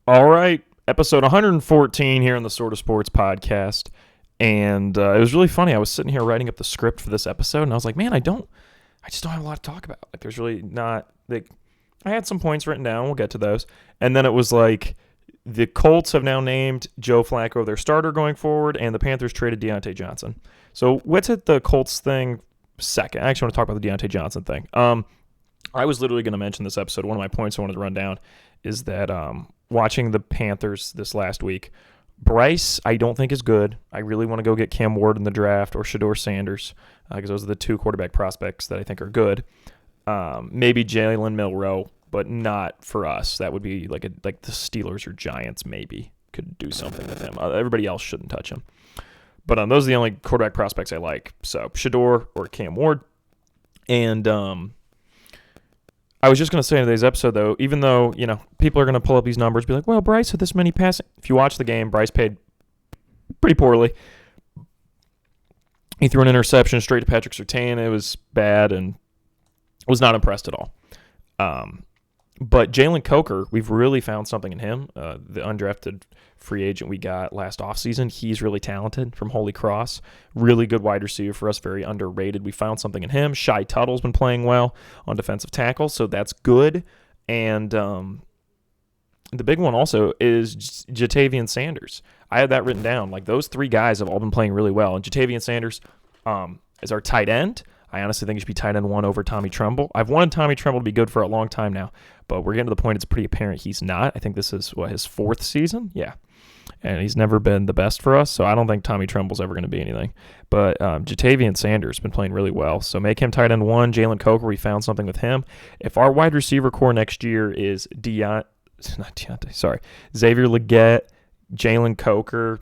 All right, episode 114 here on the Sort of Sports podcast, and it was really funny. I was sitting here writing up the script for this episode, and I was like, man, I just don't have a lot to talk about. Like, there's really not. Like, I had some points written down. We'll get to those, and then it was like the Colts have now named Joe Flacco their starter going forward, and the Panthers traded Deontay Johnson. So let's hit the Colts thing second. I actually want to talk about the Deontay Johnson thing. I was literally going to mention this episode. One of my points I wanted to run down is that watching the Panthers this last week, Bryce I don't think is good. I really want to go get Cam Ward in the draft or Shedeur Sanders because those are the two quarterback prospects that I think are good. Maybe Jalen Milroe, but not for us. That would be like the Steelers or Giants maybe could do something with him. Everybody else shouldn't touch him. But those are the only quarterback prospects I like. So Shedeur or Cam Ward. And I was just going to say in today's episode, though, even though, people are going to pull up these numbers, be like, well, Bryce had this many passing. If you watch the game, Bryce played pretty poorly. He threw an interception straight to Patrick Surtain. It was bad and was not impressed at all. But Jalen Coker, we've really found something in him. The undrafted free agent we got last offseason, he's really talented from Holy Cross. Really good wide receiver for us, very underrated. We found something in him. Shai Tuttle's been playing well on defensive tackle, so that's good. And the big one also is Jatavian Sanders. I had that written down. Like, those three guys have all been playing really well. And Jatavian Sanders is our tight end. I honestly think he should be tight end one over Tommy Tremble. I've wanted Tommy Tremble to be good for a long time now, but we're getting to the point it's pretty apparent he's not. I think this is, his fourth season? Yeah. And he's never been the best for us, so I don't think Tommy Tremble's ever going to be anything. But Jatavian Sanders has been playing really well, so make him tight end one. Jalen Coker, we found something with him. If our wide receiver core next year is Xavier Legette, Jalen Coker,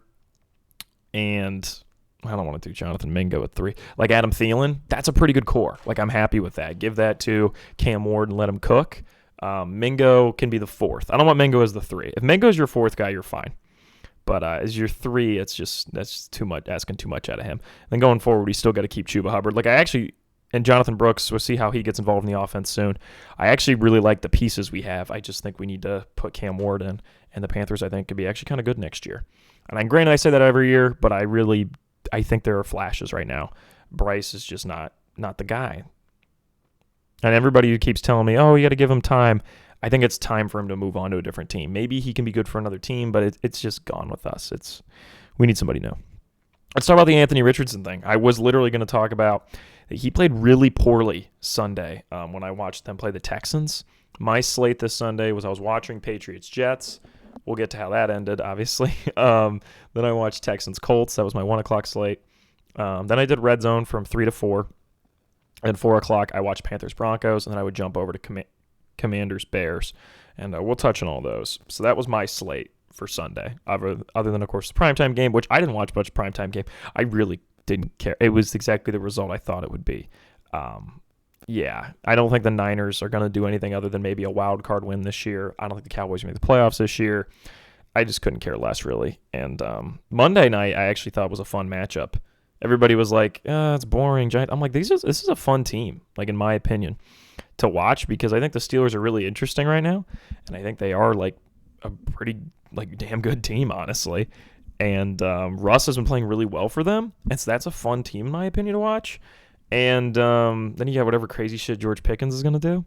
and I don't want to do Jonathan Mingo at 3. Like Adam Thielen, that's a pretty good core. Like, I'm happy with that. Give that to Cam Ward and let him cook. Mingo can be the 4th. I don't want Mingo as the 3. If Mingo's your 4th guy, you're fine. But as your 3, that's too much, asking too much out of him. And then going forward, we still got to keep Chuba Hubbard. Like, and Jonathan Brooks, we'll see how he gets involved in the offense soon. I actually really like the pieces we have. I just think we need to put Cam Ward in. And the Panthers, I think, could be actually kind of good next year. And granted, I say that every year, but I think there are flashes right now. Bryce is just not the guy. And everybody who keeps telling me, oh, you got to give him time. I think it's time for him to move on to a different team. Maybe he can be good for another team, but it's just gone with us. We need somebody new. Let's talk about the Anthony Richardson thing. I was literally going to talk about he played really poorly Sunday when I watched them play the Texans. My slate this Sunday was I was watching Patriots-Jets. We'll get to how that ended, obviously. Then I watched Texans-Colts. That was my 1 o'clock slate. Then I did Red Zone from 3 to 4. And 4 o'clock, I watched Panthers-Broncos, and then I would jump over to Commanders-Bears. And we'll touch on all those. So that was my slate for Sunday, other than, of course, the primetime game, which I didn't watch much primetime game. I really didn't care. It was exactly the result I thought it would be. Yeah, I don't think the Niners are going to do anything other than maybe a wild card win this year. I don't think the Cowboys make the playoffs this year. I just couldn't care less, really. And Monday night, I actually thought was a fun matchup. Everybody was like, it's boring. Giant. I'm like, this is a fun team, like, in my opinion, to watch, because I think the Steelers are really interesting right now. And I think they are, like, a pretty, like, damn good team, honestly. And Russ has been playing really well for them. And so that's a fun team, in my opinion, to watch. And then you have whatever crazy shit George Pickens is going to do.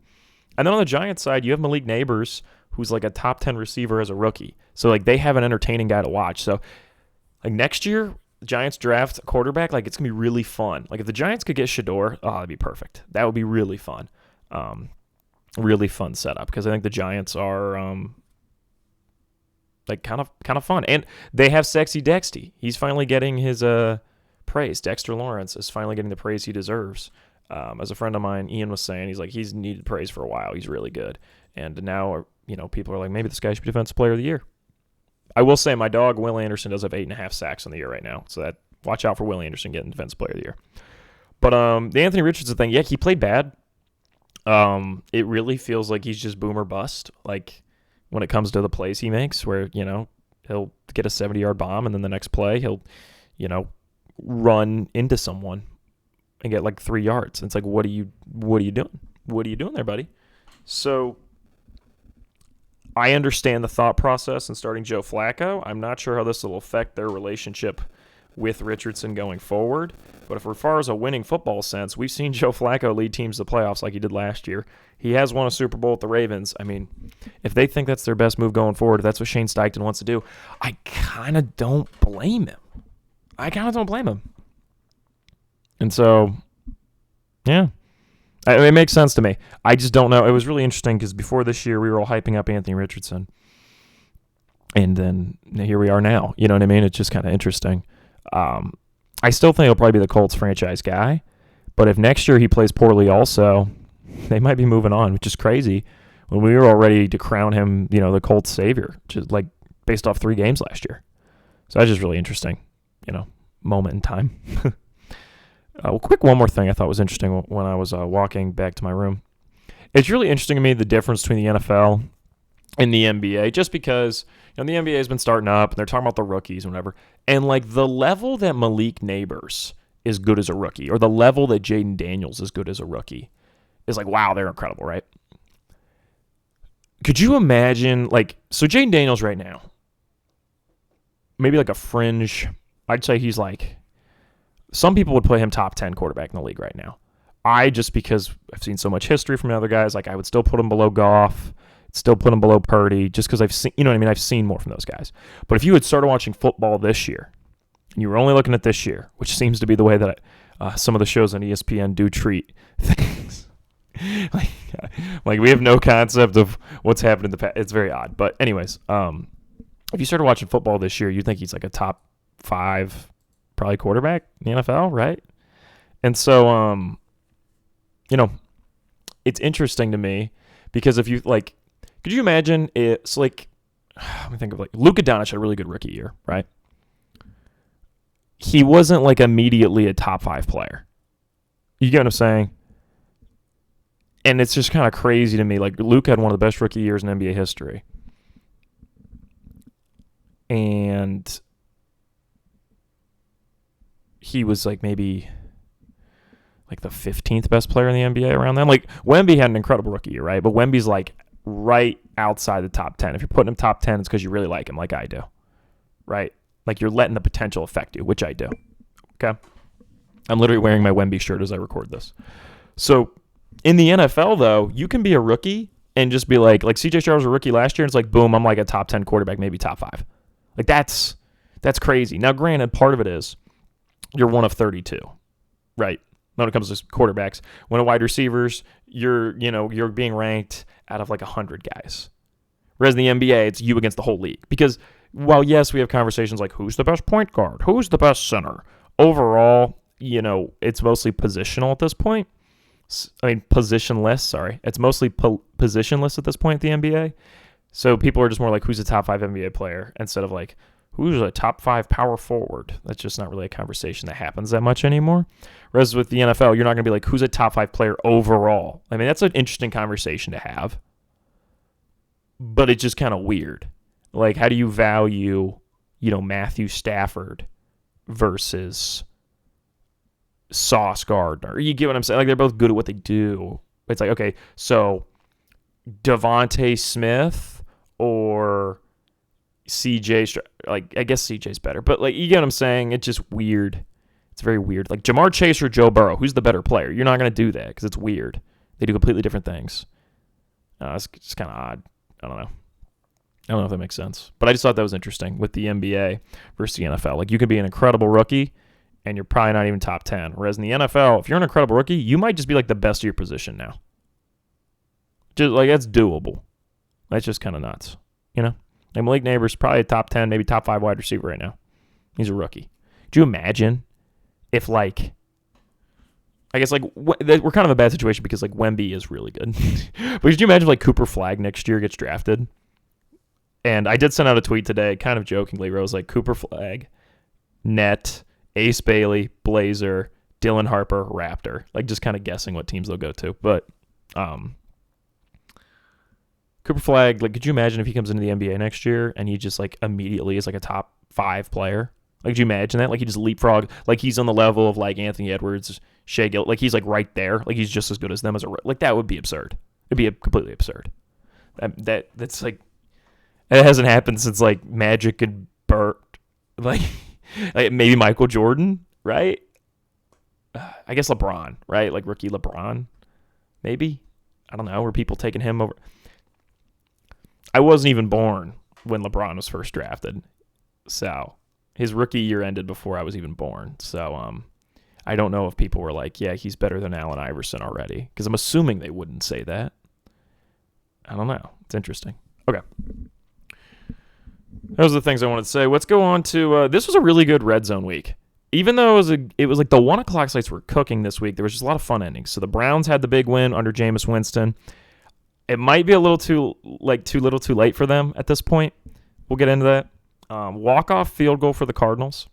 And then on the Giants side, you have Malik Neighbors, who's like a top 10 receiver as a rookie. So, like, they have an entertaining guy to watch. So, like, next year, the Giants draft a quarterback. Like, it's going to be really fun. Like, if the Giants could get Shedeur, that'd be perfect. That would be really fun. Really fun setup, because I think the Giants are like kind of fun. And they have Sexy Dexty. He's finally getting his praise. Dexter Lawrence is finally getting the praise he deserves. As a friend of mine, Ian, was saying, he's needed praise for a while. He's really good. And now, people are like, maybe this guy should be Defensive Player of the Year. I will say my dog, Will Anderson, does have 8.5 sacks in the year right now. So that watch out for Will Anderson getting Defensive Player of the Year. But the Anthony Richardson thing, yeah, he played bad. It really feels like he's just boom or bust. Like, when it comes to the plays he makes, where, he'll get a 70-yard bomb, and then the next play he'll, run into someone and get like 3 yards. It's like, what are you doing? What are you doing there, buddy? So I understand the thought process in starting Joe Flacco. I'm not sure how this will affect their relationship with Richardson going forward. But if as far as a winning football sense, we've seen Joe Flacco lead teams to the playoffs like he did last year. He has won a Super Bowl with the Ravens. I mean, if they think that's their best move going forward, if that's what Shane Steichen wants to do, I kind of don't blame him. And so, yeah. It makes sense to me. I just don't know. It was really interesting because before this year, we were all hyping up Anthony Richardson. And then here we are now. You know what I mean? It's just kind of interesting. I still think he'll probably be the Colts franchise guy. But if next year he plays poorly also, they might be moving on, which is crazy. When we were all ready to crown him, the Colts savior, just like based off 3 games last year. So that's just really interesting, moment in time. Quick one more thing I thought was interesting when I was walking back to my room. It's really interesting to me the difference between the NFL and the NBA, just because the NBA has been starting up, and they're talking about the rookies and whatever. And like the level that Malik Neighbors is good as a rookie, or the level that Jaden Daniels is good as a rookie, is like, wow, they're incredible, right? Could you imagine, so Jaden Daniels right now, maybe like a fringe, I'd say he's like, some people would put him top 10 quarterback in the league right now. Just because I've seen so much history from the other guys, I would still put him below Goff, still put him below Purdy, just because I've seen, I've seen more from those guys. But if you had started watching football this year, and you were only looking at this year, which seems to be the way that some of the shows on ESPN do treat things, like we have no concept of what's happened in the past. It's very odd. But anyways, if you started watching football this year, you'd think he's like a top 5 probably quarterback in the NFL, right? And so, it's interesting to me because if you could you imagine it's like, let me think of Luka Doncic had a really good rookie year, right? He wasn't immediately a top 5 player. You get what I'm saying? And it's just kind of crazy to me. Luka had one of the best rookie years in NBA history. And he was maybe the 15th best player in the NBA around then. Wemby had an incredible rookie year, right? But Wemby's right outside the top 10. If you're putting him top 10, it's because you really like him, like I do, right? You're letting the potential affect you, which I do. Okay? I'm literally wearing my Wemby shirt as I record this. So in the NFL, though, you can be a rookie and just be like CJ Stroud was a rookie last year, and it's boom, I'm a top 10 quarterback, maybe top 5. That's crazy. Now, granted, part of it is you're one of 32, right? When it comes to quarterbacks, when a wide receivers, you're being ranked out of 100 guys. Whereas in the NBA, it's you against the whole league. Because while, yes, we have conversations who's the best point guard, who's the best center, overall, it's mostly positional at this point. Positionless, sorry. It's mostly positionless at this point at the NBA. So people are just more who's a top 5 NBA player instead of who's a top 5 power forward. That's just not really a conversation that happens that much anymore. Whereas with the NFL, you're not going to be who's a top 5 player overall. That's an interesting conversation to have. But it's just kind of weird. How do you value, Matthew Stafford versus Sauce Gardner? You get what I'm saying? They're both good at what they do. It's okay, so Devontae Smith or CJ, I guess CJ's better, but you get what I'm saying? It's just weird. It's very weird. Jamar Chase or Joe Burrow, who's the better player? You're not going to do that because it's weird. They do completely different things. It's just kind of odd. I don't know if that makes sense. But I just thought that was interesting with the NBA versus the NFL. You could be an incredible rookie, and you're probably not even top 10. Whereas in the NFL, if you're an incredible rookie, you might just be the best of your position now. Just that's doable. That's just kind of nuts, And Malik Neighbors probably a top 10, maybe top 5 wide receiver right now. He's a rookie. Do you imagine if I guess we're kind of a bad situation because Wemby is really good. But could you imagine if Cooper Flagg next year gets drafted? And I did send out a tweet today, kind of jokingly, where I was Cooper Flagg, Net, Ace Bailey, Blazer, Dylan Harper, Raptor. Just kind of guessing what teams they'll go to. But Cooper Flagg, could you imagine if he comes into the NBA next year and he just immediately is a top 5 player? Could you imagine that? He just leapfrog, he's on the level of Anthony Edwards, Shea Gill, he's right there, he's just as good as them as a that would be absurd. It'd be completely absurd. That's It hasn't happened since like Magic and Burt, like, like maybe Michael Jordan, right? I guess LeBron, right? Like rookie LeBron, maybe. I don't know. Were people taking him over? I wasn't even born when LeBron was first drafted, so his rookie year ended before I was even born. So I don't know if people were like, yeah, he's better than Allen Iverson already, because I'm assuming they wouldn't say that. I don't know. It's interesting. Okay. Those are the things I wanted to say. Let's go on to this was a really good red zone week. Even though it was like the 1 o'clock slates were cooking this week, there was just a lot of fun endings. So the Browns had the big win under Jameis Winston. It might be a little too little too late for them at this point. We'll get into that. Walk-off field goal for the Cardinals.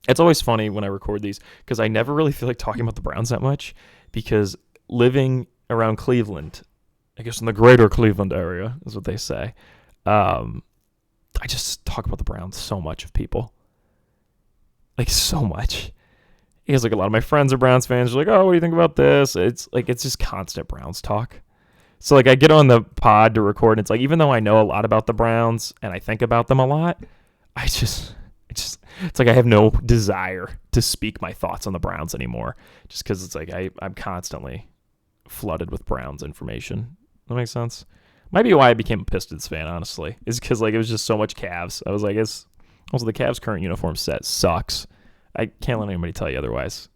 It's always funny when I record these because I never really feel like talking about the Browns that much because living around Cleveland, I guess in the greater Cleveland area is what they say, I just talk about the Browns so much of people. Like, so much. Because, like, a lot of my friends are Browns fans. They're like, oh, what do you think about this? It's just constant Browns talk. So, like, I get on the pod to record, and it's like, even though I know a lot about the Browns and I think about them a lot, it's like I have no desire to speak my thoughts on the Browns anymore. Just because it's like I'm constantly flooded with Browns information. That makes sense? Might be why I became a Pistons fan, honestly. Is because, like, it was just so much Cavs. I was like, also the Cavs' current uniform set sucks. I can't let anybody tell you otherwise.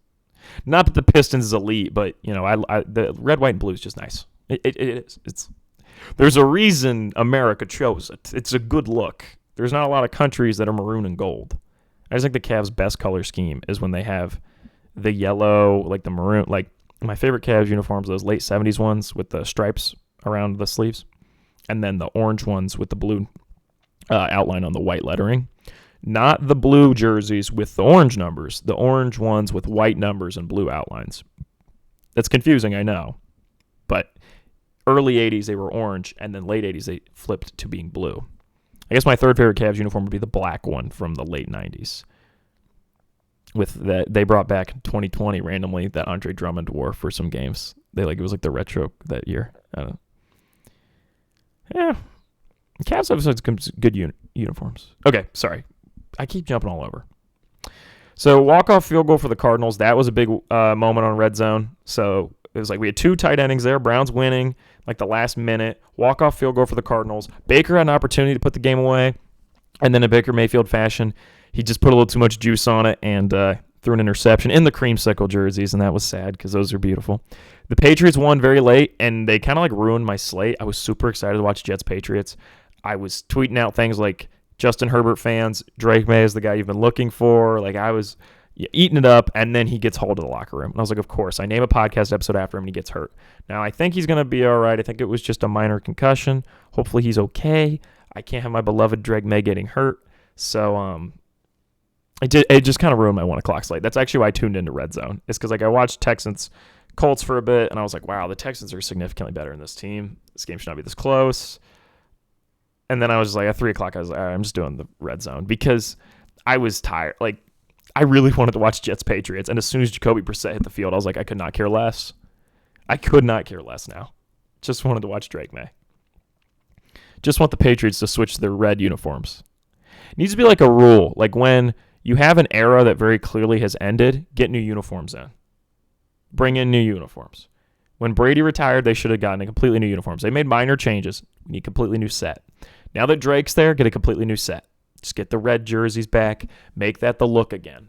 Not that the Pistons is elite, but, you know, I the red, white, and blue is just nice. It is. There's a reason America chose it. It's a good look. There's not a lot of countries that are maroon and gold. I just think the Cavs' best color scheme is when they have the yellow, like the maroon. Like, my favorite Cavs uniforms, those late 70s ones with the stripes around the sleeves, and then the orange ones with the blue outline on the white lettering. Not the blue jerseys with the orange numbers, the orange ones with white numbers and blue outlines. That's confusing, I know. But early 80s, they were orange, and then late 80s, they flipped to being blue. I guess my third favorite Cavs uniform would be the black one from the late 90s. With that, they brought back in 2020 randomly that Andre Drummond wore for some games. It was like the retro that year. I don't know. Yeah. Cavs have some good uniforms. Okay, sorry. I keep jumping all over. So walk-off field goal for the Cardinals. That was a big moment on red zone. So it was like we had 2 tight endings there. Browns winning like the last minute. Walk-off field goal for the Cardinals. Baker had an opportunity to put the game away. And then in Baker Mayfield fashion, he just put a little too much juice on it and threw an interception in the creamsicle jerseys. And that was sad because those are beautiful. The Patriots won very late, and they kind of like ruined my slate. I was super excited to watch Jets-Patriots. I was tweeting out things like, Justin Herbert fans, Drake May is the guy you've been looking for. Like, I was eating it up, and then he gets hauled to the locker room. And I was like, of course. I name a podcast episode after him, and he gets hurt. Now, I think he's going to be all right. I think it was just a minor concussion. Hopefully he's okay. I can't have my beloved Drake May getting hurt. So it just kind of ruined my 1 o'clock slate. That's actually why I tuned into Red Zone. It's because, like, I watched Texans-Colts for a bit, and I was like, wow, the Texans are significantly better in this team. This game should not be this close. And then I was like, at 3 o'clock, I was like, all right, I'm just doing the red zone because I was tired. Like, I really wanted to watch Jets-Patriots. And as soon as Jacoby Brissett hit the field, I was like, I could not care less. I could not care less now. Just wanted to watch Drake May. Just want the Patriots to switch to their red uniforms. It needs to be like a rule. Like, when you have an era that very clearly has ended, get new uniforms in. Bring in new uniforms. When Brady retired, they should have gotten a completely new uniforms. They made minor changes. We need a completely new set. Now that Drake's there, get a completely new set. Just get the red jerseys back. Make that the look again.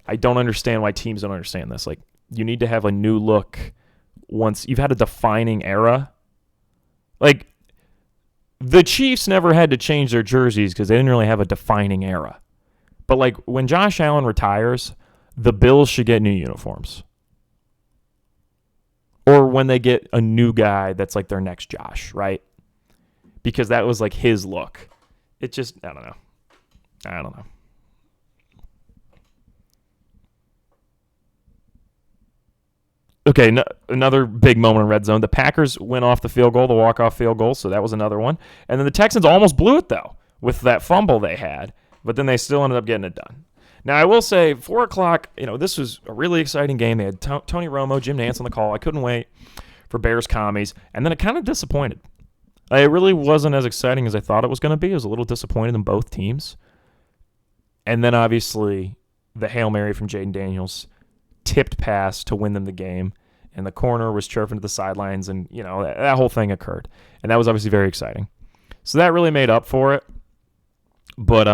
I don't understand why teams don't understand this. Like, you need to have a new look once you've had a defining era. Like, the Chiefs never had to change their jerseys because they didn't really have a defining era. But, like, when Josh Allen retires, the Bills should get new uniforms. Or when they get a new guy that's like their next Josh, right? Because that was like his look. It just, I don't know. Okay, another big moment in red zone. The Packers went off the field goal, the walk-off field goal, so that was another one. And then the Texans almost blew it, though, with that fumble they had. But then they still ended up getting it done. Now, I will say, 4 o'clock, this was a really exciting game. They had Tony Romo, Jim Nantz on the call. I couldn't wait for Bears commies. And then it kind of disappointed. It really wasn't as exciting as I thought it was going to be. I was a little disappointed in both teams. And then obviously the Hail Mary from Jaden Daniels tipped pass to win them the game. And the corner was chirping to the sidelines, and, that whole thing occurred. And that was obviously very exciting. So that really made up for it. But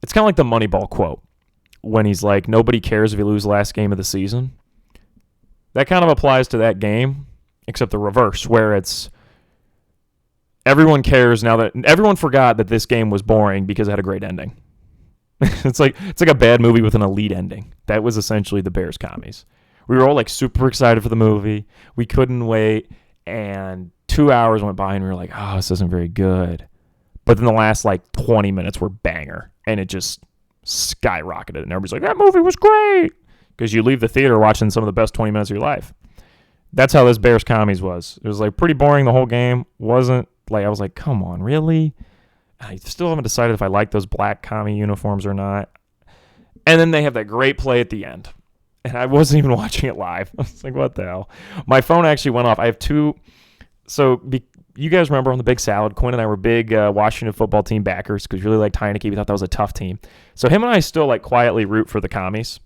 it's kind of like the Moneyball quote when he's like, nobody cares if you lose the last game of the season. That kind of applies to that game, except the reverse, where it's everyone cares now that everyone forgot that this game was boring because it had a great ending. It's like a bad movie with an elite ending. That was essentially the Bears commies. We were all like super excited for the movie. We couldn't wait, and 2 hours went by, and we were like, "Oh, this isn't very good." But then the last 20 minutes were banger, and it just skyrocketed. And everybody's like, "That movie was great," because you leave the theater watching some of the best 20 minutes of your life. That's how this Bears commies was. It was pretty boring the whole game. Wasn't I was like, "Come on, really?" I still haven't decided if I like those black commie uniforms or not. And then they have that great play at the end. And I wasn't even watching it live. I was like, what the hell? My phone actually went off. I have two. So you guys remember on the Big Salad, Quinn and I were big Washington football team backers because we really liked Heineke. We thought that was a tough team. So him and I still quietly root for the commies.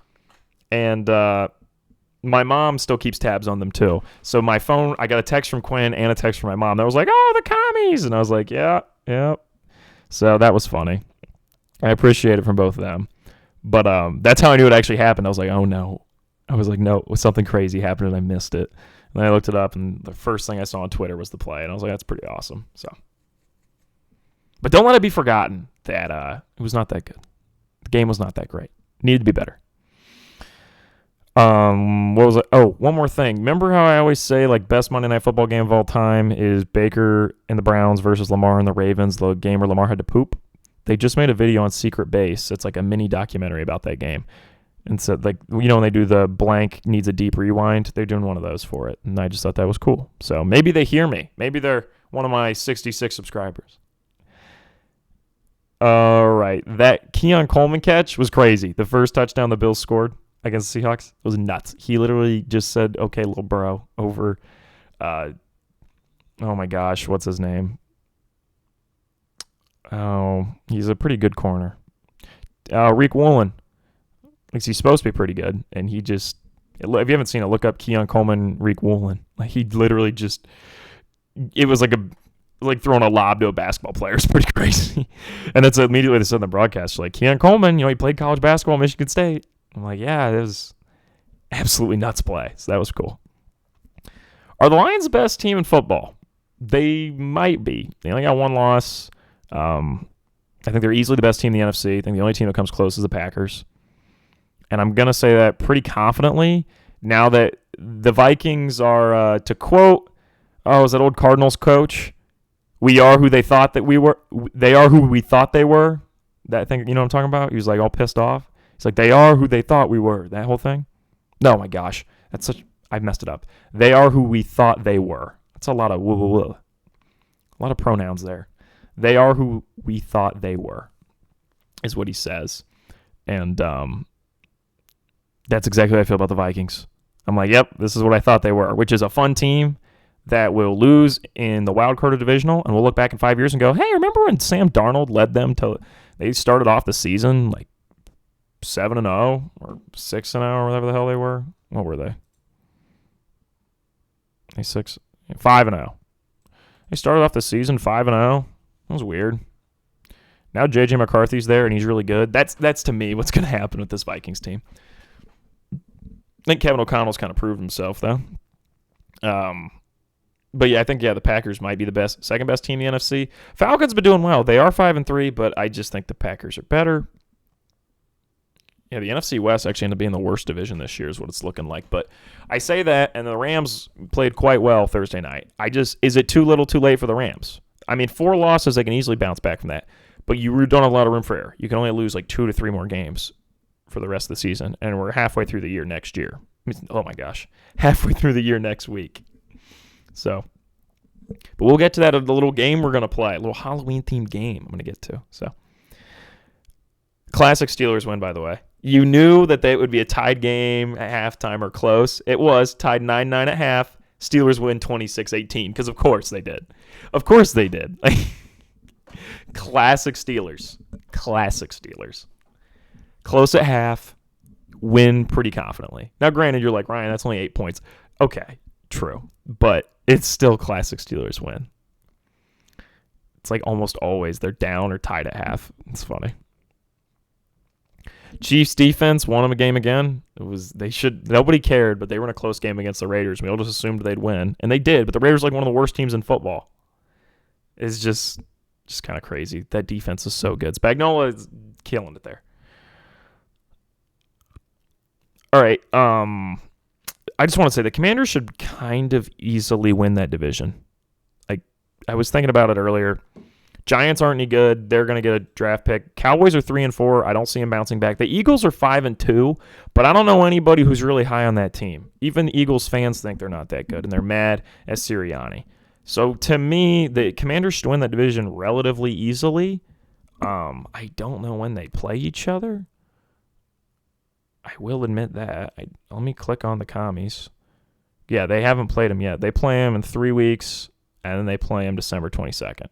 And my mom still keeps tabs on them too. So my phone, I got a text from Quinn and a text from my mom that was like, "Oh, the commies." And I was like, yeah. So that was funny. I appreciate it from both of them. But that's how I knew it actually happened. I was like, oh no. I was like, no, something crazy happened and I missed it. And then I looked it up, and the first thing I saw on Twitter was the play. And I was like, that's pretty awesome. So, but don't let it be forgotten that it was not that good. The game was not that great. It needed to be better. What was it? Oh, one more thing. Remember how I always say best Monday Night Football game of all time is Baker and the Browns versus Lamar and the Ravens, the game where Lamar had to poop? They just made a video on Secret Base. It's a mini documentary about that game. And so, when they do the blank needs a deep rewind, they're doing one of those for it. And I just thought that was cool. So maybe they hear me. Maybe they're one of my 66 subscribers. All right. That Keon Coleman catch was crazy. The first touchdown the Bills scored against the Seahawks, it was nuts. He literally just said, "Okay, little bro," over, oh my gosh, what's his name? Oh, he's a pretty good corner. Rick Woolen. He's supposed to be pretty good, and he just, if you haven't seen it, look up Keon Coleman, Rick Woolen. He literally just, it was like throwing a lob to a basketball player. It's pretty crazy. And that's immediately they said in the broadcast, Keon Coleman, he played college basketball at Michigan State. I'm like, yeah, it was absolutely nuts play. So that was cool. Are the Lions the best team in football? They might be. They only got one loss. I think they're easily the best team in the NFC. I think the only team that comes close is the Packers. And I'm going to say that pretty confidently now that the Vikings are, to quote, is that old Cardinals coach? We are who they thought that we were. They are who we thought they were. That thing, you know what I'm talking about? He was all pissed off. He's like, they are who they thought we were. That whole thing? No, my gosh. I messed it up. They are who we thought they were. That's a lot of woo. A lot of pronouns there. They are who we thought they were, is what he says. And that's exactly how I feel about the Vikings. I'm like, yep, this is what I thought they were, which is a fun team that will lose in the wild card or divisional, and we'll look back in 5 years and go, hey, remember when Sam Darnold led them to, they started off the season 7-0 or 6-0 or whatever the hell they were. What were they? 5-0. They started off the season 5-0. That was weird. Now J.J. McCarthy's there, and he's really good. That's to me what's going to happen with this Vikings team. I think Kevin O'Connell's kind of proved himself, though. But yeah, I think the Packers might be the second best team in the NFC. Falcons been doing well. They are 5-3, but I just think the Packers are better. Yeah, the NFC West actually ended up being the worst division this year is what it's looking like. But I say that, and the Rams played quite well Thursday night. Is it too little too late for the Rams? 4 losses, they can easily bounce back from that. But you don't have a lot of room for error. You can only lose 2 to 3 more games for the rest of the season, and we're halfway through the year next year. Oh my gosh, halfway through the year next week. So, but we'll get to that, the little game we're going to play, a little Halloween-themed game I'm going to get to. So, classic Steelers win, by the way. You knew that it would be a tied game at halftime or close. It was tied 9-9 at half. Steelers win 26-18 because of course they did. Of course they did. Classic Steelers. Classic Steelers. Close at half, win pretty confidently. Now, granted, you're like, Ryan, that's only 8 points. Okay, true. But it's still classic Steelers win. It's like almost always they're down or tied at half. It's funny. Chiefs defense won them a game again. Nobody cared, but they were in a close game against the Raiders. We all just assumed they'd win, and they did. But the Raiders are like one of the worst teams in football. It's just kind of crazy. That defense is so good. Spagnuolo is killing it there. All right. I just want to say the Commanders should kind of easily win that division. Like I was thinking about it earlier. Giants aren't any good. They're going to get a draft pick. Cowboys are 3-4. I don't see them bouncing back. The Eagles are 5-2, but I don't know anybody who's really high on that team. Even Eagles fans think they're not that good, and they're mad at Sirianni. So to me, the Commanders should win that division relatively easily. I don't know when they play each other. I will admit that. Let me click on the commies. Yeah, they haven't played them yet. They play them in 3 weeks, and then they play them December 22nd.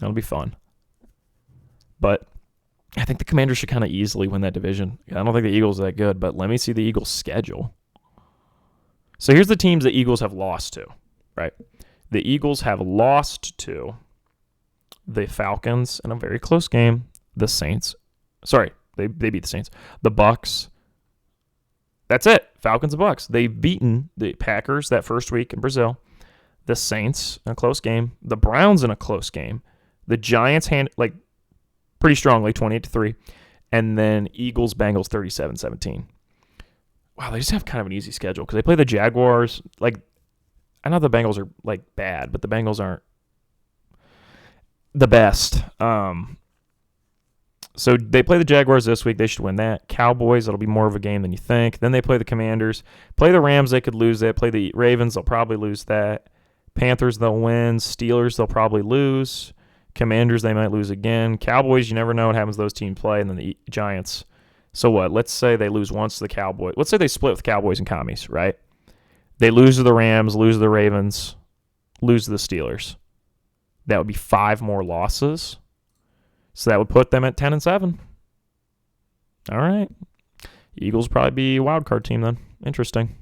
That'll be fun. But I think the Commanders should kind of easily win that division. I don't think the Eagles are that good, but let me see the Eagles' schedule. So here's the teams the Eagles have lost to, right? The Eagles have lost to the Falcons in a very close game. The Saints. Sorry, they beat the Saints. The Bucks. That's it. Falcons and Bucks. They've beaten the Packers that first week in Brazil. The Saints in a close game. The Browns in a close game. The Giants pretty strongly, 28-3. And then Eagles, Bengals, 37-17. Wow, they just have kind of an easy schedule because they play the Jaguars. I know the Bengals are bad, but the Bengals aren't the best. So they play the Jaguars this week. They should win that. Cowboys, it'll be more of a game than you think. Then they play the Commanders. Play the Rams, they could lose that. Play the Ravens, they'll probably lose that. Panthers, they'll win. Steelers, they'll probably lose. Commanders, they might lose again. Cowboys, you never know what happens to those teams play. And then the Giants. So what? Let's say they lose once to the Cowboys. Let's say they split with Cowboys and Commies, right? They lose to the Rams, lose to the Ravens, lose to the Steelers. That would be 5 more losses. So that would put them at 10-7. All right. Eagles probably be a wild card team then. Interesting.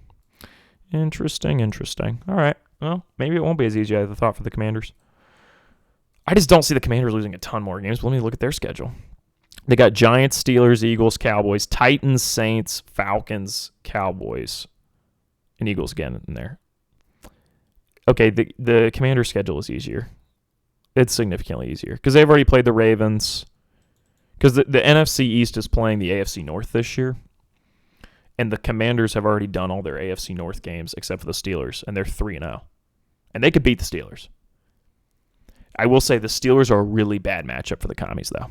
All right. Well, maybe it won't be as easy as I thought for the Commanders. I just don't see the Commanders losing a ton more games, but let me look at their schedule. They got Giants, Steelers, Eagles, Cowboys, Titans, Saints, Falcons, Cowboys, and Eagles again in there. Okay, the Commanders' schedule is easier. It's significantly easier because they've already played the Ravens. Because the NFC East is playing the AFC North this year. And the Commanders have already done all their AFC North games except for the Steelers, and they're 3-0. And they could beat the Steelers. I will say the Steelers are a really bad matchup for the Commies, though.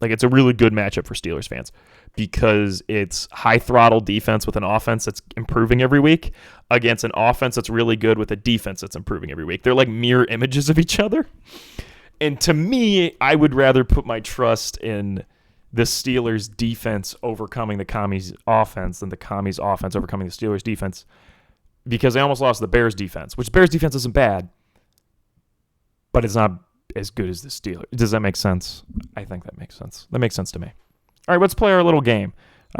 It's a really good matchup for Steelers fans because it's high-throttle defense with an offense that's improving every week against an offense that's really good with a defense that's improving every week. They're like mirror images of each other. And to me, I would rather put my trust in the Steelers' defense overcoming the Commies' offense than the Commies' offense overcoming the Steelers' defense because they almost lost to the Bears' defense, which Bears' defense isn't bad, but it's not as good as the Steelers. Does that make sense? I think that makes sense. That makes sense to me. All right, let's play our little game.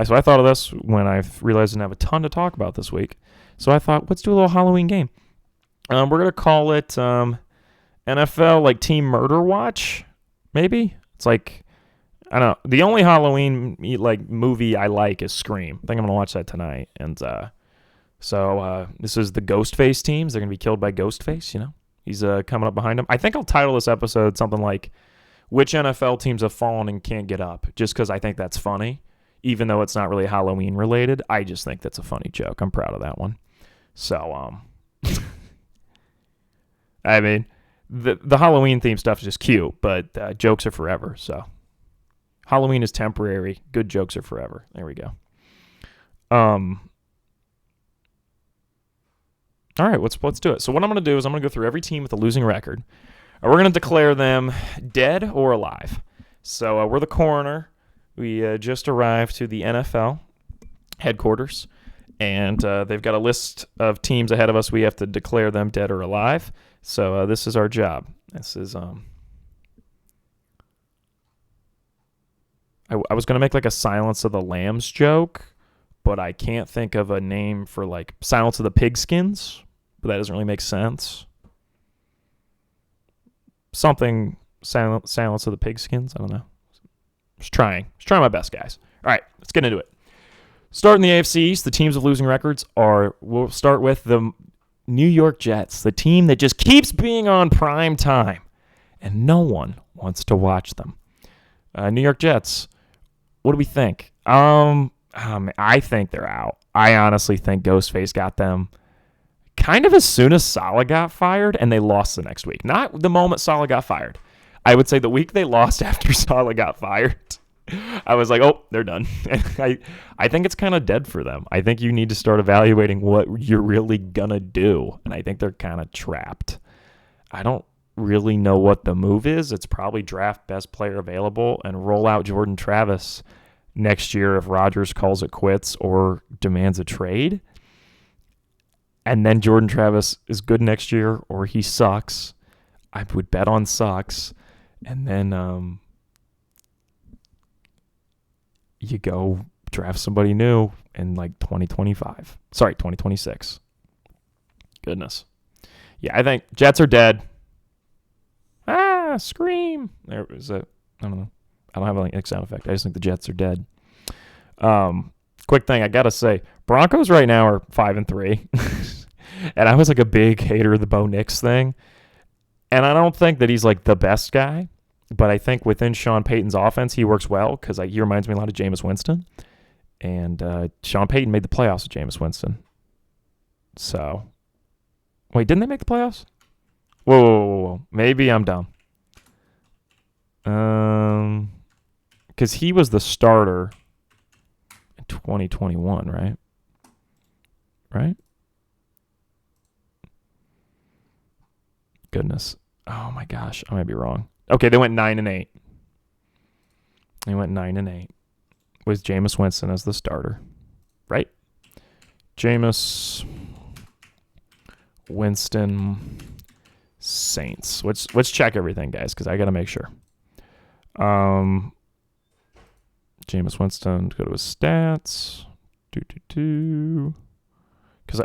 So I thought of this when I realized I didn't have a ton to talk about this week. So I thought, let's do a little Halloween game. We're going to call it NFL Team Murder Watch, maybe? It's I don't know. The only Halloween movie I like is Scream. I think I'm going to watch that tonight. And so this is the Ghostface teams. They're going to be killed by Ghostface, you know? He's coming up behind him. I think I'll title this episode something like, Which NFL Teams Have Fallen and Can't Get Up? Just because I think that's funny. Even though it's not really Halloween related, I just think that's a funny joke. I'm proud of that one. So, I mean, the Halloween theme stuff is just cute, but jokes are forever. So, Halloween is temporary. Good jokes are forever. There we go. All right, let's do it. So what I'm going to do is I'm going to go through every team with a losing record. We're going to declare them dead or alive. So we're the coroner. We just arrived to the NFL headquarters, And they've got a list of teams ahead of us. We have to declare them dead or alive. So this is our job. This is I was going to make like a Silence of the Lambs joke, but I can't think of a name for like Silence of the Pigskins, but that doesn't really make sense. Something Silence of the Pigskins, I don't know. Just trying my best, guys. All right, let's get into it. Starting the AFC East, the teams with losing records we'll start with the New York Jets, the team that just keeps being on prime time, and no one wants to watch them. New York Jets, what do we think? I think they're out. I honestly think Ghostface got them kind of as soon as Saleh got fired, and they lost the next week. Not the moment Saleh got fired. I would say the week they lost after Saleh got fired, I was like, oh, they're done. I think it's kind of dead for them. I think you need to start evaluating what you're really going to do, and I think they're kind of trapped. I don't really know what the move is. It's probably draft best player available and roll out Jordan Travis next year if Rodgers calls it quits or demands a trade. And then Jordan Travis is good next year or he sucks. I would bet on sucks. And then you go draft somebody new in like 2025. Sorry, 2026. Goodness. Yeah, I think Jets are dead. Scream. There was I don't know. I don't have like a sound effect. I just think the Jets are dead. Quick thing I gotta say, Broncos right now are 5-3, and I was like a big hater of the Bo Nix thing, and I don't think that he's like the best guy, but I think within Sean Payton's offense he works well because he reminds me a lot of Jameis Winston, and Sean Payton made the playoffs with Jameis Winston. So, wait, didn't they make the playoffs? Whoa. Maybe I'm dumb. Because he was the starter in 2021, right? Right? Goodness. Oh my gosh, I might be wrong. Okay, they went 9-8. They went 9-8 with Jameis Winston as the starter, right? Jameis Winston Saints. Let's check everything, guys, because I got to make sure. Jameis Winston, go to his stats. Because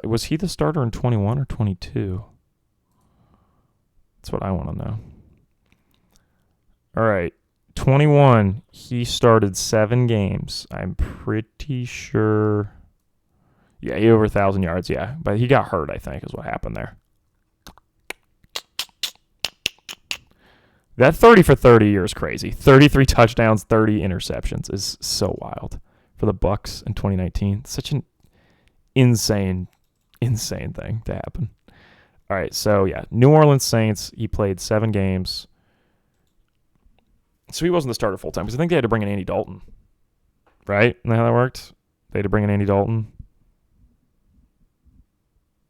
was he the starter in 21 or 22? That's what I want to know. All right. 21, he started 7 games. I'm pretty sure. Yeah, he over 1,000 yards, yeah. But he got hurt, I think, is what happened there. That 30 for 30 year is crazy. 33 touchdowns, 30 interceptions is so wild for the Bucs in 2019. Such an insane thing to happen. All right, so yeah, New Orleans Saints, he played 7 games. So he wasn't the starter full time because I think they had to bring in Andy Dalton. Right? Isn't that how that worked? They had to bring in Andy Dalton.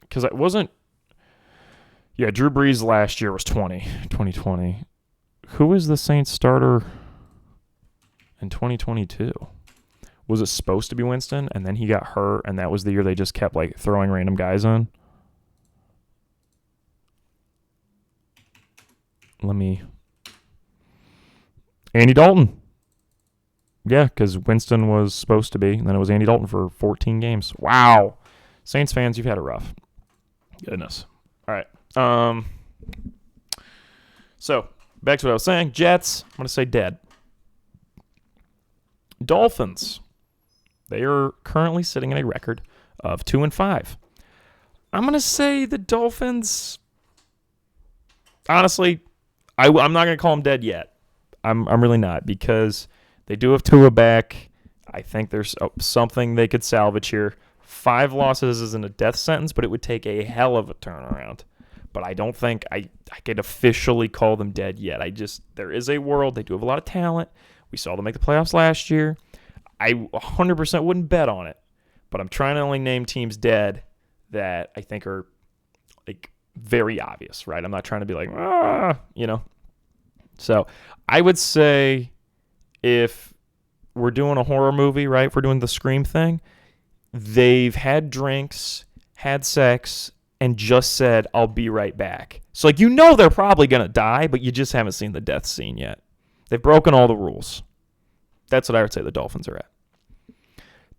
Because it wasn't. Yeah, Drew Brees last year was 2020. Who was the Saints starter in 2022? Was it supposed to be Winston, and then he got hurt, and that was the year they just kept like throwing random guys on? Andy Dalton. Yeah, because Winston was supposed to be, and then it was Andy Dalton for 14 games. Wow. Saints fans, you've had it rough. Goodness. All right. So, back to what I was saying. Jets, I'm going to say dead. Dolphins. They are currently sitting at a record of 2-5. I'm going to say the Dolphins, honestly, I'm not going to call them dead yet. I'm really not, because they do have Tua back. I think there's something they could salvage here. 5 losses isn't a death sentence, but it would take a hell of a turnaround. But I don't think I could officially call them dead yet. There is a world. They do have a lot of talent. We saw them make the playoffs last year. I 100% wouldn't bet on it, but I'm trying to only name teams dead that I think are like very obvious, right? I'm not trying to be like, So I would say if we're doing a horror movie, right, if we're doing the Scream thing, they've had drinks, had sex, and just said, I'll be right back. So, like, they're probably going to die, but you just haven't seen the death scene yet. They've broken all the rules. That's what I would say the Dolphins are at.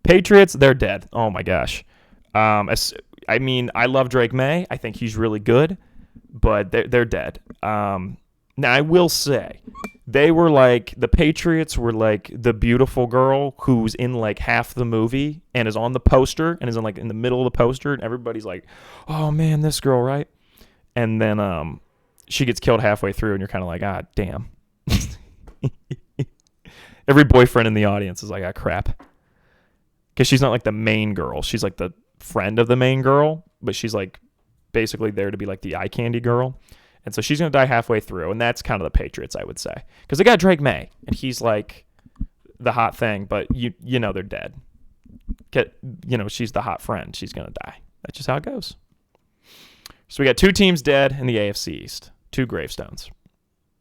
Patriots, they're dead. Oh, my gosh. I mean, I love Drake May. I think he's really good, but they're dead. Now, I will say, the Patriots were like the beautiful girl who's in like half the movie and is on the poster and is in the middle of the poster, and everybody's like, oh man, this girl, right? And then she gets killed halfway through, and you're kind of like, ah, damn. Every boyfriend in the audience is like, ah, crap. Because she's not like the main girl. She's like the friend of the main girl, but she's like basically there to be like the eye candy girl. And so she's going to die halfway through, and that's kind of the Patriots, I would say. Because they got Drake May, and he's like the hot thing, but they're dead. She's the hot friend. She's going to die. That's just how it goes. So we got 2 teams dead in the AFC East, 2 gravestones.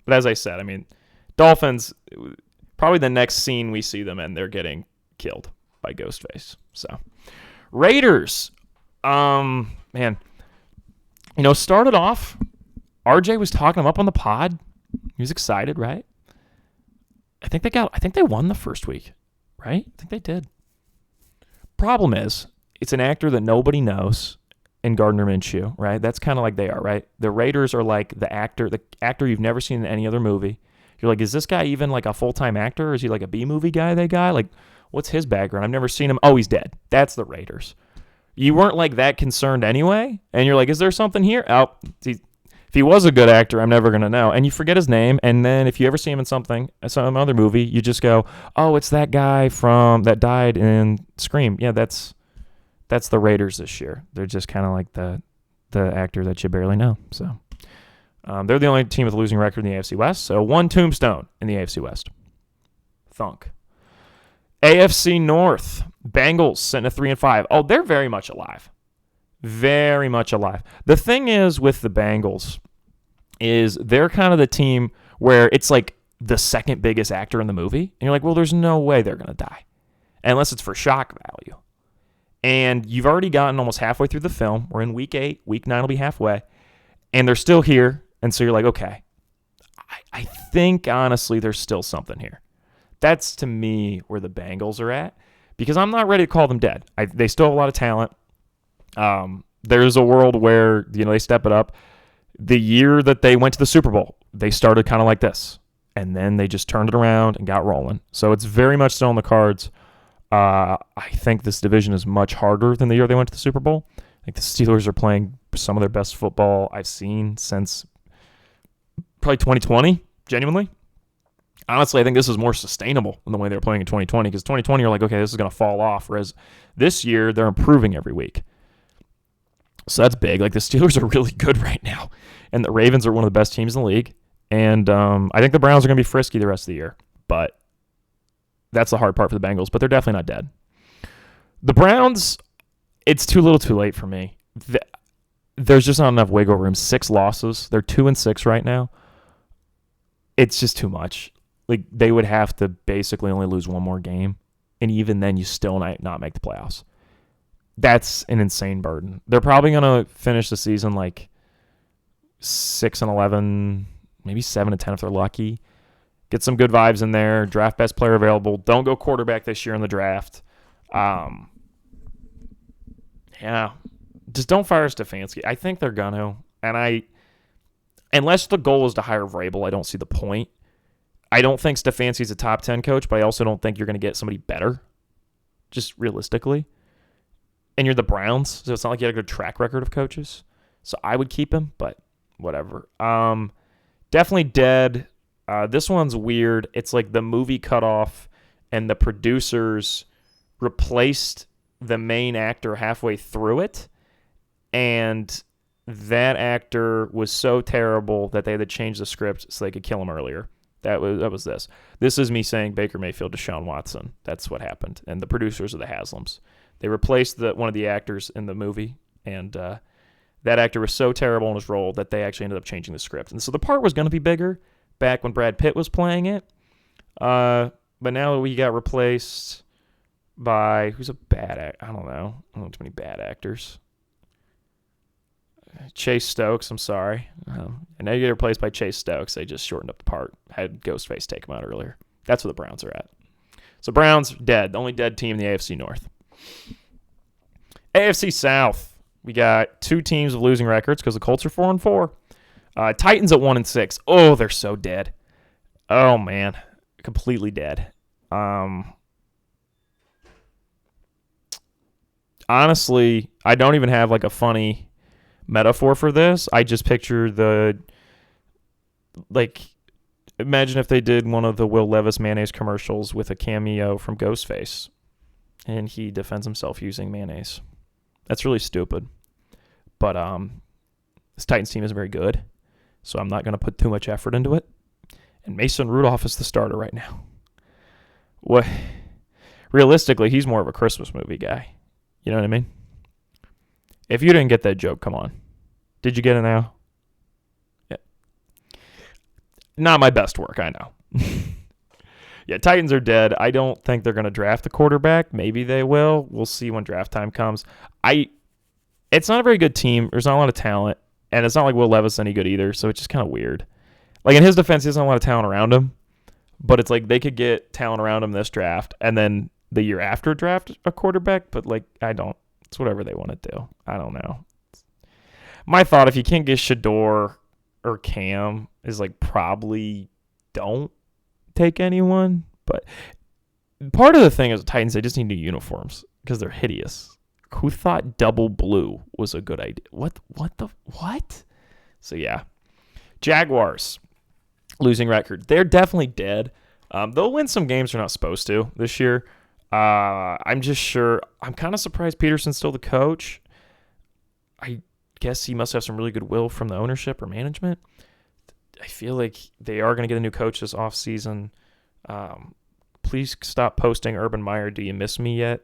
But as I said, I mean, Dolphins, probably the next scene we see them in, they're getting killed by Ghostface. So Raiders, man, started off, RJ was talking him up on the pod. He was excited, right? I think they won the first week, right? I think they did. Problem is, it's an actor that nobody knows in Gardner Minshew, right? That's kind of like they are, right? The Raiders are like the actor you've never seen in any other movie. You're like, is this guy even like a full-time actor? Or is he like a B-movie guy, Like, what's his background? I've never seen him. Oh, he's dead. That's the Raiders. You weren't like that concerned anyway, and you're like, is there something here? Oh, if he was a good actor, I'm never going to know. And you forget his name, and then if you ever see him in some other movie, you just go, oh, it's that guy that died in Scream. Yeah, that's the Raiders this year. They're just kind of like the actor that you barely know. So they're the only team with a losing record in the AFC West, so 1 tombstone in the AFC West. Thunk. AFC North, Bengals sitting at 3-5. Oh, they're very much alive. Very much alive. The thing is with the Bengals is they're kind of the team where it's like the second biggest actor in the movie. And you're like, well, there's no way they're going to die. Unless it's for shock value. And you've already gotten almost halfway through the film. We're in week 8. Week 9 will be halfway. And they're still here. And so you're like, okay, I think, honestly, there's still something here. That's, to me, where the Bengals are at. Because I'm not ready to call them dead. They still have a lot of talent. There's a world where, they step it up. The year that they went to the Super Bowl, they started kind of like this. And then they just turned it around and got rolling. So it's very much still on the cards. I think this division is much harder than the year they went to the Super Bowl. I think the Steelers are playing some of their best football I've seen since probably 2020, genuinely. Honestly, I think this is more sustainable than the way they were playing in 2020, because 2020 you're like, okay, this is going to fall off, whereas this year they're improving every week. So that's big. Like, the Steelers are really good right now, and the Ravens are one of the best teams in the league, and I think the Browns are going to be frisky the rest of the year, but that's the hard part for the Bengals, but they're definitely not dead. The Browns, it's too little too late for me. There's just not enough wiggle room. 6 losses. They're 2-6 right now. It's just too much. Like, they would have to basically only lose one more game, and even then you still not make the playoffs. That's an insane burden. They're probably going to finish the season like 6-11, maybe 7-10 if they're lucky. Get some good vibes in there. Draft best player available. Don't go quarterback this year in the draft. Yeah. Just don't fire Stefanski. I think they're going to. And unless the goal is to hire Vrabel, I don't see the point. I don't think Stefanski's a top 10 coach, but I also don't think you're going to get somebody better, just realistically. And you're the Browns, so it's not like you had a good track record of coaches. So I would keep him, but whatever. Definitely dead. This one's weird. It's like the movie cut off, and the producers replaced the main actor halfway through it, and that actor was so terrible that they had to change the script so they could kill him earlier. That was this. This is me saying Baker Mayfield to Deshaun Watson. That's what happened. And the producers are the Haslams. They replaced one of the actors in the movie, and that actor was so terrible in his role that they actually ended up changing the script. And so the part was going to be bigger back when Brad Pitt was playing it, but now we got replaced by who's a bad act? I don't know. I don't know too many bad actors. Chase Stokes, I'm sorry. I know you get replaced by Chase Stokes. They just shortened up the part. Had Ghostface take him out earlier. That's where the Browns are at. So Browns, dead. The only dead team in the AFC North. AFC South, we got 2 teams with losing records because the Colts are 4-4. Titans at 1-6. Oh, they're so dead. Oh, man. Completely dead. Honestly, I don't even have like a funny metaphor for this. I just picture imagine if they did one of the Will Levis mayonnaise commercials with a cameo from Ghostface and he defends himself using mayonnaise. That's really stupid. But this Titans team is very good, so I'm not going to put too much effort into it. And Mason Rudolph is the starter right now. What? Realistically, he's more of a Christmas movie guy. You know what I mean? If you didn't get that joke, come on. Did you get it now? Yeah. Not my best work, I know. Yeah, Titans are dead. I don't think they're going to draft a quarterback. Maybe they will. We'll see when draft time comes. It's not a very good team. There's not a lot of talent. And it's not like Will Levis any good either, so it's just kind of weird. Like in his defense, he doesn't have a lot of talent around him. But it's like they could get talent around him this draft and then the year after draft a quarterback. But like, it's whatever they want to do. I don't know. My thought, if you can't get Shador or Cam, is like probably don't take anyone. But part of the thing is the Titans, they just need new uniforms because they're hideous. Who thought double blue was a good idea? What? So yeah. Jaguars, losing record. They're definitely dead. They'll win some games they're not supposed to this year. I'm kind of surprised Peterson's still the coach. I guess he must have some really good will from the ownership or management. I feel like they are going to get a new coach this offseason. Please stop posting Urban Meyer, do you miss me yet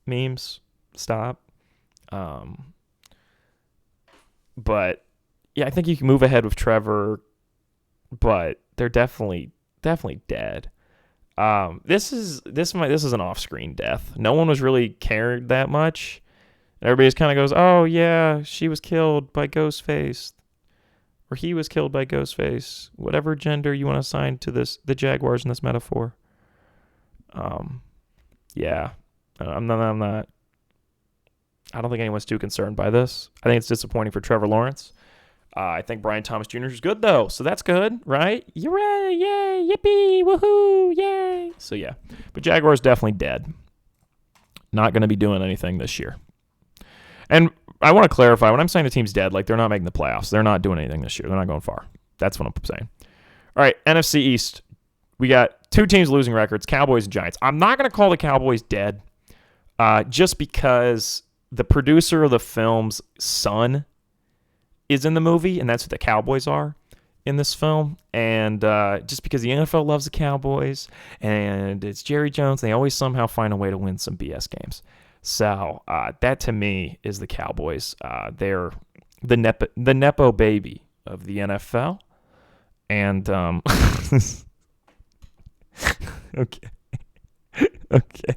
memes. Stop. But yeah, I think you can move ahead with Trevor, but they're definitely dead. This is an off-screen death. No one was really cared that much. Everybody just kind of goes, "Oh yeah, she was killed by Ghostface, or he was killed by Ghostface." Whatever gender you want to assign to the Jaguars in this metaphor. Yeah, I'm not. I don't think anyone's too concerned by this. I think it's disappointing for Trevor Lawrence. I think Brian Thomas Jr. is good, though, so that's good, right? You're right, yay, yippee, woohoo, yay. So, yeah, but Jaguars definitely dead. Not going to be doing anything this year. And I want to clarify, when I'm saying the team's dead, like they're not making the playoffs. They're not doing anything this year. They're not going far. That's what I'm saying. All right, NFC East. We got 2 teams losing records, Cowboys and Giants. I'm not going to call the Cowboys dead just because the producer of the film's son is in the movie, and that's what the Cowboys are in this film. And just because the NFL loves the Cowboys, and it's Jerry Jones, they always somehow find a way to win some BS games. So that to me is the Cowboys. They're the Nepo baby of the NFL. And okay. Okay.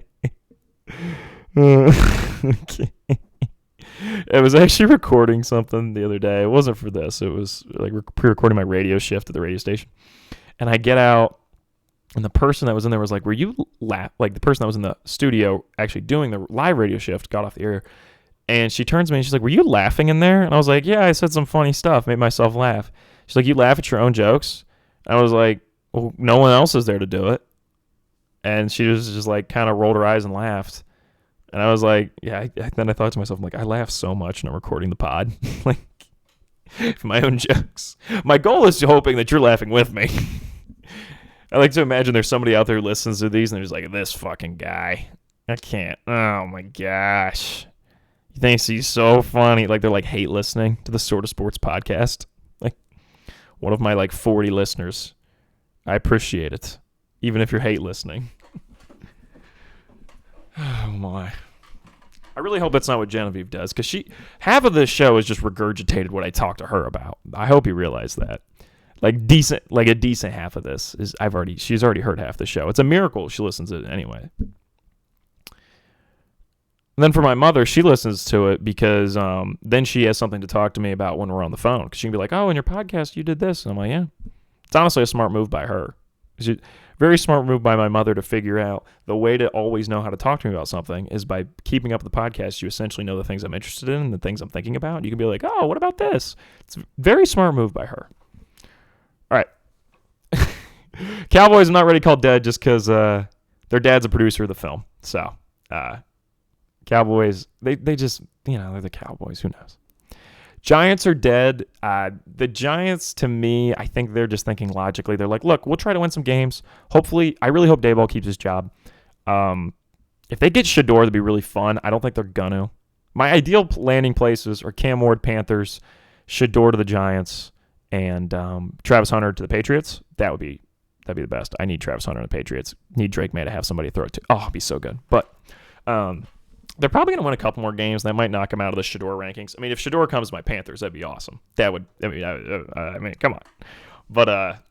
I was actually recording something the other day. It wasn't for this. It was like pre-recording my radio shift at the radio station. And I get out, and the person that was in there was like, "Were you like the person that was in the studio actually doing the live radio shift got off the air?" And she turns to me and she's like, "Were you laughing in there?" And I was like, "Yeah, I said some funny stuff, made myself laugh." She's like, "You laugh at your own jokes?" I was like, "Well, no one else is there to do it." And she was just like kind of rolled her eyes and laughed. And I was like, yeah, then I thought to myself, I'm like, I laugh so much when I'm recording the pod. Like, for my own jokes. My goal is hoping that you're laughing with me. I like to imagine there's somebody out there who listens to these and they're just like, this fucking guy. I can't. Oh, my gosh. He thinks he's so funny. Like, they're like hate listening to the Sort of Sports podcast. Like, one of my like 40 listeners. I appreciate it. Even if you're hate listening. Oh my. I really hope that's not what Genevieve does, because half of this show is just regurgitated what I talked to her about. I hope you realize that. Like a decent half of this is she's already heard half the show. It's a miracle she listens to it anyway. And then for my mother, she listens to it because then she has something to talk to me about when we're on the phone. Because she can be like, "Oh, in your podcast, you did this." And I'm like, "Yeah." It's honestly a smart move by her. Very smart move by my mother to figure out the way to always know how to talk to me about something is by keeping up with the podcast. You essentially know the things I'm interested in and the things I'm thinking about. You can be like, "Oh, what about this?" It's a very smart move by her. All right. Cowboys, I'm not ready to call dead just because their dad's a producer of the film. So, Cowboys, they just, they're the Cowboys. Who knows? Giants are dead. The Giants, to me, I think they're just thinking logically. They're like, look, we'll try to win some games. Hopefully, I really hope Daboll keeps his job. If they get Shador, that'd be really fun. I don't think they're gonna. My ideal landing places are Cam Ward, Panthers, Shador to the Giants, and Travis Hunter to the Patriots. That'd be the best. I need Travis Hunter and the Patriots. Need Drake May to have somebody to throw it to. Oh, it'd be so good. But they're probably going to win a couple more games. That might knock them out of the Shador rankings. I mean, if Shador comes to my Panthers, that'd be awesome. I mean, come on. But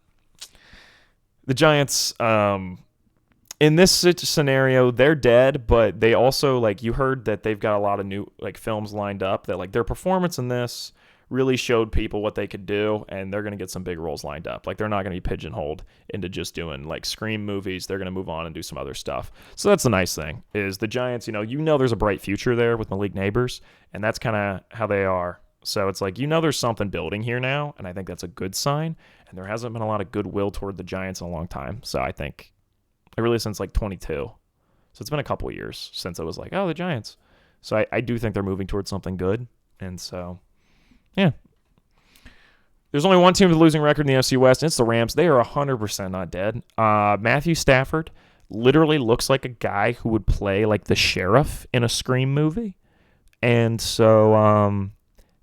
the Giants, in this scenario, they're dead, but they also, like, you heard that they've got a lot of new, like, films lined up that, like, their performance in this really showed people what they could do, and they're going to get some big roles lined up. Like, they're not going to be pigeonholed into just doing, like, Scream movies. They're going to move on and do some other stuff. So that's the nice thing, is the Giants, there's a bright future there with Malik Neighbors, and that's kind of how they are. So it's like, there's something building here now, and I think that's a good sign, and there hasn't been a lot of goodwill toward the Giants in a long time. So I think, really since, like, 22. So it's been a couple of years since it was like, oh, the Giants. So I do think they're moving towards something good, and so... yeah. There's only one team with a losing record in the NFC West, and it's the Rams. They are 100% not dead. Matthew Stafford literally looks like a guy who would play like the sheriff in a Scream movie. And so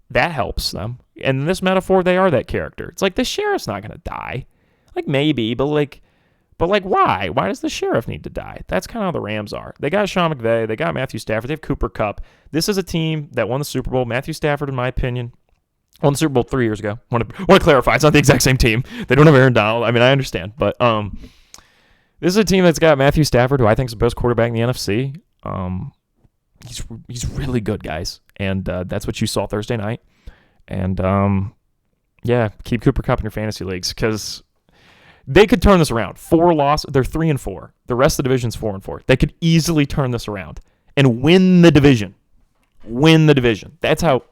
that helps them. And in this metaphor, they are that character. It's like the sheriff's not going to die. Like maybe, but why? Why does the sheriff need to die? That's kind of how the Rams are. They got Sean McVay. They got Matthew Stafford. They have Cooper Kupp. This is a team that won the Super Bowl. Matthew Stafford, in my opinion, won the Super Bowl 3 years ago. Want to clarify, it's not the exact same team. They don't have Aaron Donald. I mean, I understand. But this is a team that's got Matthew Stafford, who I think is the best quarterback in the NFC. He's really good, guys. And that's what you saw Thursday night. And, keep Cooper Kupp in your fantasy leagues because they could turn this around. 4 losses. They're 3-4. The rest of the division's 4-4. They could easily turn this around and win the division. That's how...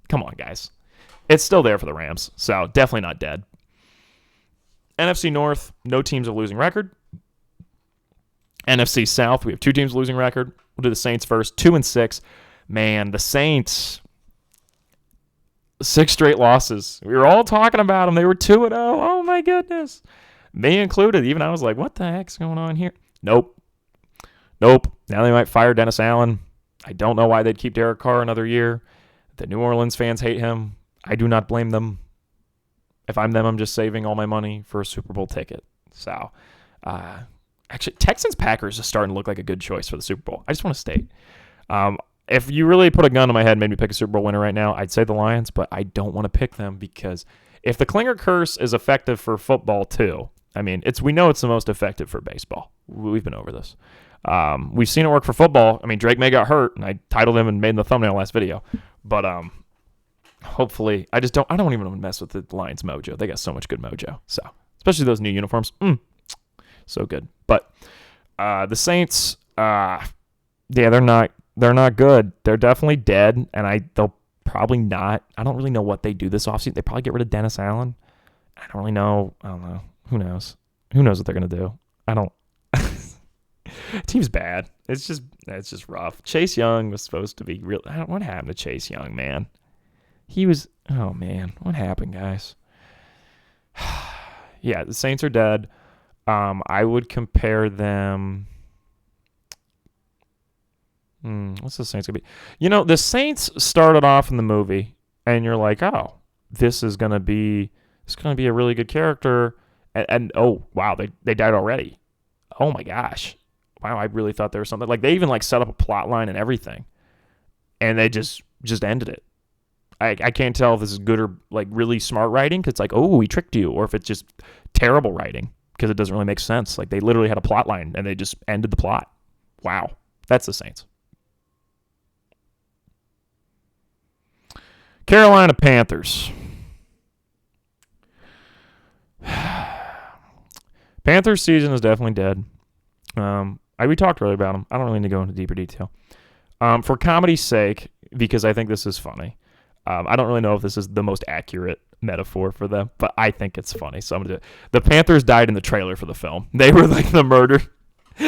Come on, guys. It's still there for the Rams, so definitely not dead. NFC North, no teams with a losing record. NFC South, we have 2 teams with a losing record. We'll do the Saints first, 2-6. Man, the Saints, 6 straight losses. We were all talking about them. They were 2-0. Oh, my goodness. Me included. Even I was like, what the heck's going on here? Nope. Now they might fire Dennis Allen. I don't know why they'd keep Derek Carr another year. The New Orleans fans hate him. I do not blame them. If I'm them, I'm just saving all my money for a Super Bowl ticket. So, actually, Texans-Packers is starting to look like a good choice for the Super Bowl. I just want to state. If you really put a gun to my head and made me pick a Super Bowl winner right now, I'd say the Lions, but I don't want to pick them because if the Klinger curse is effective for football too, I mean, we know it's the most effective for baseball. We've been over this. We've seen it work for football. I mean, Drake May got hurt, and I titled him and made the thumbnail last video. But hopefully, I don't even want to mess with the Lions mojo. They got so much good mojo. So, especially those new uniforms. So good. But the Saints, they're not good. They're definitely dead, and they'll probably not. I don't really know what they do this offseason. They probably get rid of Dennis Allen. I don't really know. I don't know. Who knows? Who knows what they're going to do? I don't. Team's bad. It's just rough. Chase Young was supposed to be real. What happened to Chase Young, man? He was. Oh man, what happened, guys? Yeah, the Saints are dead. I would compare them. What's the Saints gonna be? The Saints started off in the movie, and you're like, oh, this is gonna be a really good character, and oh wow, they died already. Oh my gosh. Wow, I really thought there was something. Like, they even, like, set up a plot line and everything. And they just ended it. I can't tell if this is good or, like, really smart writing. Because it's like, oh, we tricked you. Or if it's just terrible writing. Because it doesn't really make sense. Like, they literally had a plot line. And they just ended the plot. Wow. That's the Saints. Carolina Panthers. Panthers season is definitely dead. We talked earlier about them. I don't really need to go into deeper detail. For comedy's sake, because I think this is funny, I don't really know if this is the most accurate metaphor for them, but I think it's funny. So I'm gonna do it. The Panthers died in the trailer for the film. They were like the murder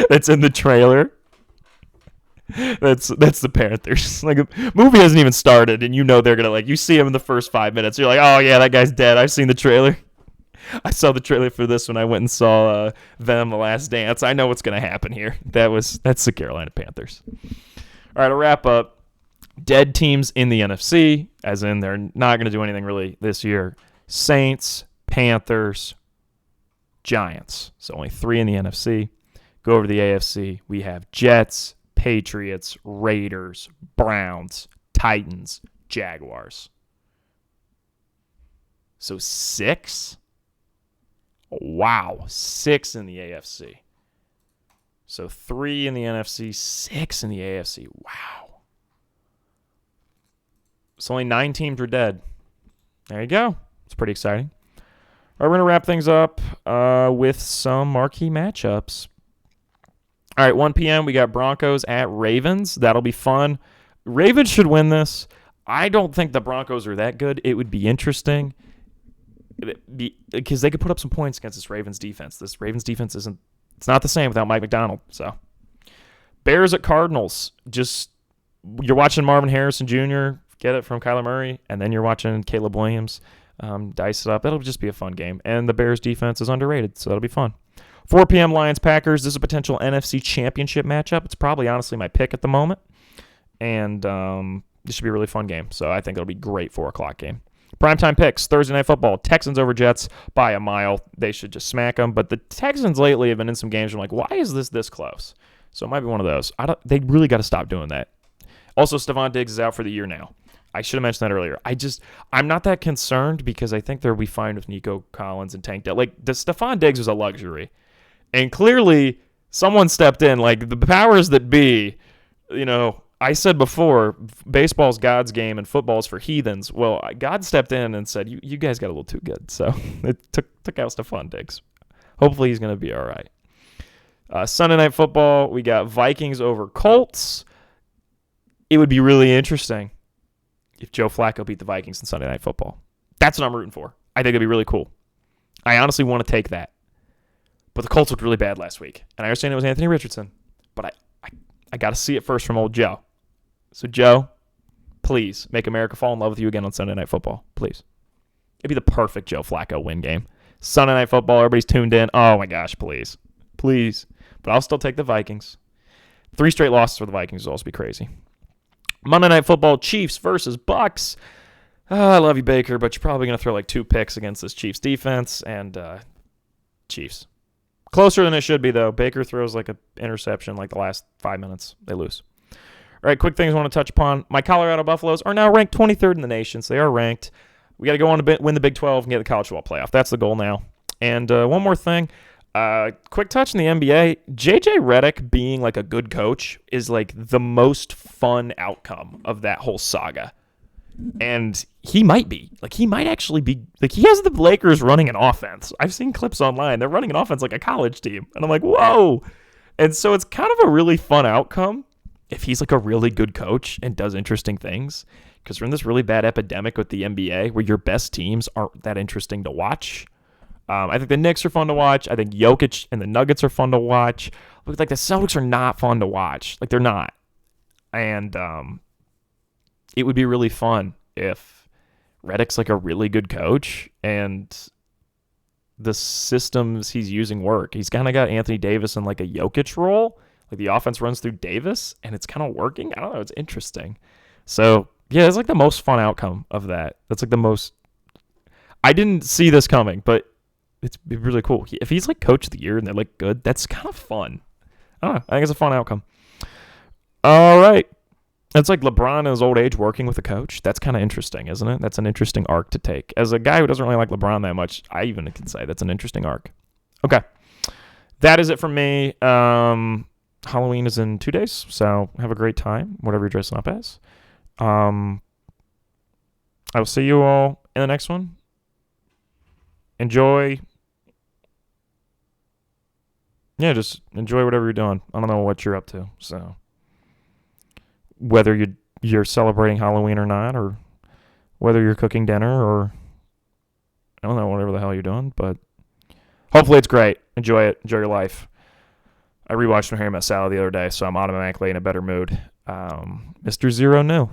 that's in the trailer. That's the Panthers. Like, a movie hasn't even started, and you know they're gonna, like, you see him in the first 5 minutes. You're like, oh yeah, that guy's dead. I've seen the trailer. I saw the trailer for this when I went and saw Venom: The Last Dance. I know what's gonna happen here. That's the Carolina Panthers. All right, to wrap up, dead teams in the NFC, as in they're not going to do anything really this year. Saints, Panthers, Giants. So only 3 in the NFC. Go over to the AFC. We have Jets, Patriots, Raiders, Browns, Titans, Jaguars. So 6? Wow, 6 in the AFC. So 3 in the NFC, 6 in the AFC. Wow. So only 9 teams are dead. There you go. It's pretty exciting. All right, we're going to wrap things up with some marquee matchups. All right, 1 p.m., we got Broncos at Ravens. That'll be fun. Ravens should win this. I don't think the Broncos are that good. It would be interesting because they could put up some points against this Ravens defense. This Ravens defense it's not the same without Mike McDonald. So Bears at Cardinals. You're watching Marvin Harrison Jr. get it from Kyler Murray, and then you're watching Caleb Williams dice it up. It'll just be a fun game. And the Bears defense is underrated, so that'll be fun. 4 p.m. Lions-Packers. This is a potential NFC championship matchup. It's probably, honestly, my pick at the moment. And this should be a really fun game. So I think it'll be a great 4 o'clock game. Primetime picks, Thursday Night Football. Texans over Jets by a mile. They should just smack them. But the Texans lately have been in some games where I'm like, why is this close? So it might be one of those. They really got to stop doing that. Also, Stephon Diggs is out for the year now. I should have mentioned that earlier. I'm not that concerned because I think they'll be fine with Nico Collins and Tank Dell. Like, the Stephon Diggs was a luxury. And clearly, someone stepped in. Like, the powers that be, I said before, baseball's God's game and football's for heathens. Well, God stepped in and said, you guys got a little too good. So it took out Stephon Diggs. Hopefully he's going to be all right. Sunday Night Football, we got Vikings over Colts. It would be really interesting if Joe Flacco beat the Vikings in Sunday Night Football. That's what I'm rooting for. I think it'd be really cool. I honestly want to take that. But the Colts looked really bad last week. And I understand it was Anthony Richardson. But I got to see it first from old Joe. So, Joe, please make America fall in love with you again on Sunday Night Football. Please. It'd be the perfect Joe Flacco win game. Sunday Night Football, everybody's tuned in. Oh, my gosh, please. Please. But I'll still take the Vikings. 3 straight losses for the Vikings would also be crazy. Monday Night Football, Chiefs versus Bucks. I love you, Baker, but you're probably going to throw like 2 picks against this Chiefs defense, and Chiefs. Closer than it should be, though. Baker throws like an interception like the last 5 minutes. They lose. All right, quick things I want to touch upon. My Colorado Buffaloes are now ranked 23rd in the nation, so they are ranked. We got to go on to win the Big 12 and get the college football playoff. That's the goal now. And one more thing. Quick touch in the NBA. JJ Redick being like a good coach is like the most fun outcome of that whole saga. And he might be. Like, he might actually be. Like, he has the Lakers running an offense. I've seen clips online. They're running an offense like a college team. And I'm like, whoa. And so it's kind of a really fun outcome if he's like a really good coach and does interesting things. Because we're in this really bad epidemic with the NBA where your best teams aren't that interesting to watch. I think the Knicks are fun to watch. I think Jokic and the Nuggets are fun to watch. Like, the Celtics are not fun to watch. Like, they're not. And it would be really fun if Redick's like a really good coach and the systems he's using work. He's kind of got Anthony Davis in like a Jokic role. Like, the offense runs through Davis, and it's kind of working. I don't know. It's interesting. So, yeah, it's like the most fun outcome of that. That's like the most... I didn't see this coming, but it's really cool. If he's like coach of the year and they're like good, that's kind of fun. I don't know. I think it's a fun outcome. All right. It's like LeBron in his old age working with a coach. That's kind of interesting, isn't it? That's an interesting arc to take. As a guy who doesn't really like LeBron that much, I even can say that's an interesting arc. Okay. That is it from me. Halloween is in 2 days, so have a great time, whatever you're dressing up as. I will see you all in the next one. Enjoy. Yeah, just enjoy whatever you're doing. I don't know what you're up to. So whether you're celebrating Halloween or not, or whether you're cooking dinner, or I don't know, whatever the hell you're doing, but hopefully it's great. Enjoy it. Enjoy your life. I rewatched some Harry Met Sally the other day, so I'm automatically in a better mood. Mr. Zero knew.